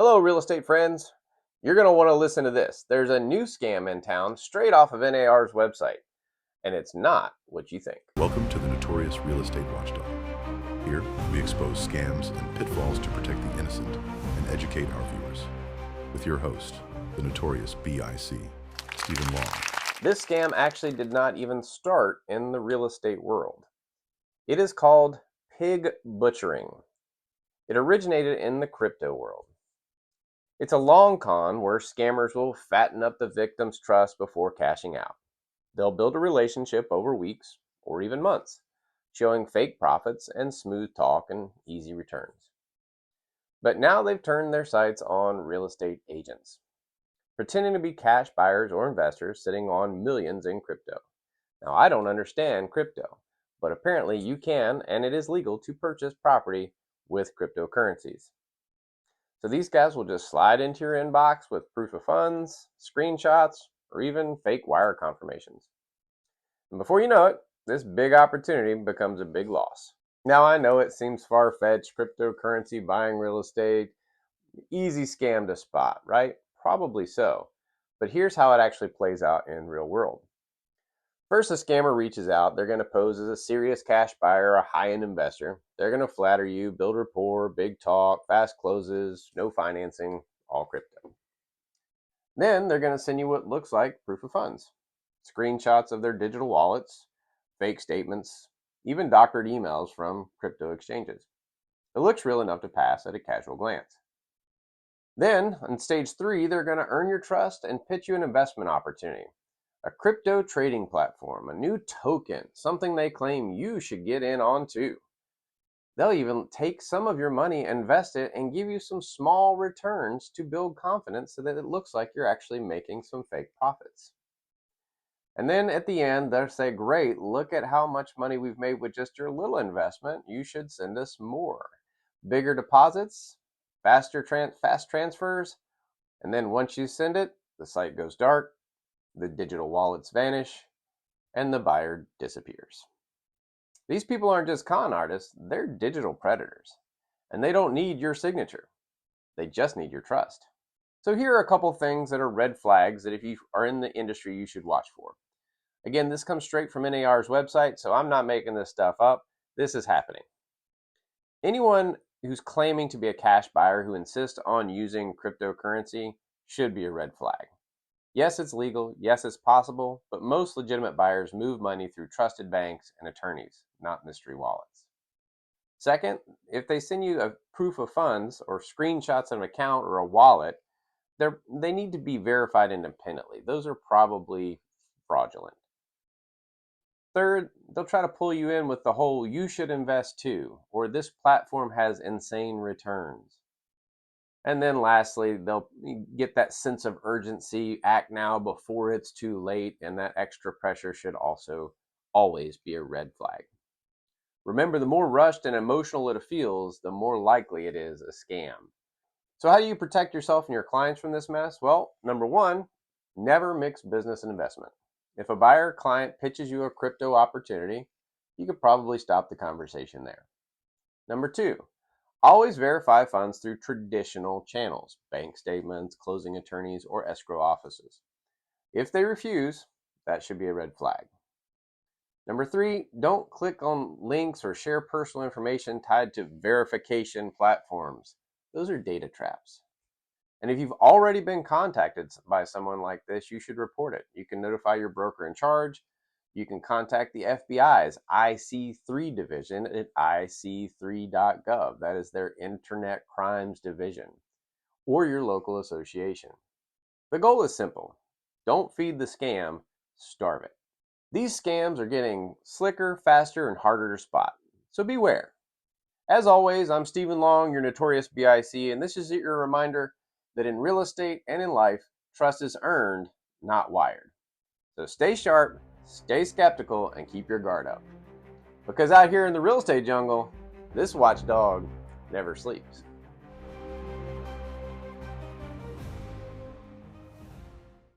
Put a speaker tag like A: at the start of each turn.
A: Hello, real estate friends. You're going to want to listen to this. There's a new scam in town straight off of NAR's website, and it's not what you think.
B: Welcome to the Notorious Real Estate Watchdog. Here, we expose scams and pitfalls to protect the innocent and educate our viewers. With your host, the Notorious BIC, Stephen Long.
A: This scam actually did not even start in the real estate world. It is called pig butchering. It originated in the crypto world. It's a long con where scammers will fatten up the victim's trust before cashing out. They'll build a relationship over weeks or even months, showing fake profits and smooth talk and easy returns. But now they've turned their sights on real estate agents, pretending to be cash buyers or investors sitting on millions in crypto. Now, I don't understand crypto, but apparently you can, and it is legal to purchase property with cryptocurrencies. So these guys will just slide into your inbox with proof of funds, screenshots, or even fake wire confirmations. And before you know it, this big opportunity becomes a big loss. Now I know it seems far-fetched, cryptocurrency, buying real estate, easy scam to spot, right? Probably so. But here's how it actually plays out in real world. First, a scammer reaches out. They're going to pose as a serious cash buyer, a high-end investor. They're going to flatter you, build rapport, big talk, fast closes, no financing, all crypto. Then they're going to send you what looks like proof of funds, screenshots of their digital wallets, fake statements, even doctored emails from crypto exchanges. It looks real enough to pass at a casual glance. Then, on stage 3, they're going to earn your trust and pitch you an investment opportunity. A crypto trading platform, a new token, something they claim you should get in on too. They'll even take some of your money, invest it, and give you some small returns to build confidence so that it looks like you're actually making some fake profits. And then at the end, they'll say, great, look at how much money we've made with just your little investment. You should send us more. Bigger deposits, fast transfers, and then once you send it, the site goes dark, the digital wallets vanish, and the buyer disappears. These people aren't just con artists, they're digital predators. And they don't need your signature. They just need your trust. So here are a couple things that are red flags that if you are in the industry, you should watch for. Again, this comes straight from NAR's website, so I'm not making this stuff up. This is happening. Anyone who's claiming to be a cash buyer who insists on using cryptocurrency should be a red flag. Yes, it's legal. Yes, it's possible. But most legitimate buyers move money through trusted banks and attorneys, not mystery wallets. Second, if they send you a proof of funds or screenshots of an account or a wallet, they need to be verified independently. Those are probably fraudulent. Third, they'll try to pull you in with the whole you should invest too, or this platform has insane returns. And then lastly, they'll get that sense of urgency, act now before it's too late, and that extra pressure should also always be a red flag. Remember, the more rushed and emotional it feels, the more likely it is a scam. So how do you protect yourself and your clients from this mess? Well, number one, never mix business and investment. If a buyer or client pitches you a crypto opportunity, you could probably stop the conversation there. Number two, always verify funds through traditional channels, bank statements, closing attorneys, or escrow offices. If they refuse, that should be a red flag. Number three, don't click on links or share personal information tied to verification platforms. Those are data traps. And if you've already been contacted by someone like this, you should report it. You can notify your broker in charge. You can contact the FBI's IC3 division at ic3.gov. That is their Internet Crimes Division, or your local association. The goal is simple. Don't feed the scam, starve it. These scams are getting slicker, faster, and harder to spot, so beware. As always, I'm Stephen Long, your Notorious BIC, and this is your reminder that in real estate and in life, trust is earned, not wired. So stay sharp, stay skeptical, and keep your guard up. Because out here in the real estate jungle, this watchdog never sleeps.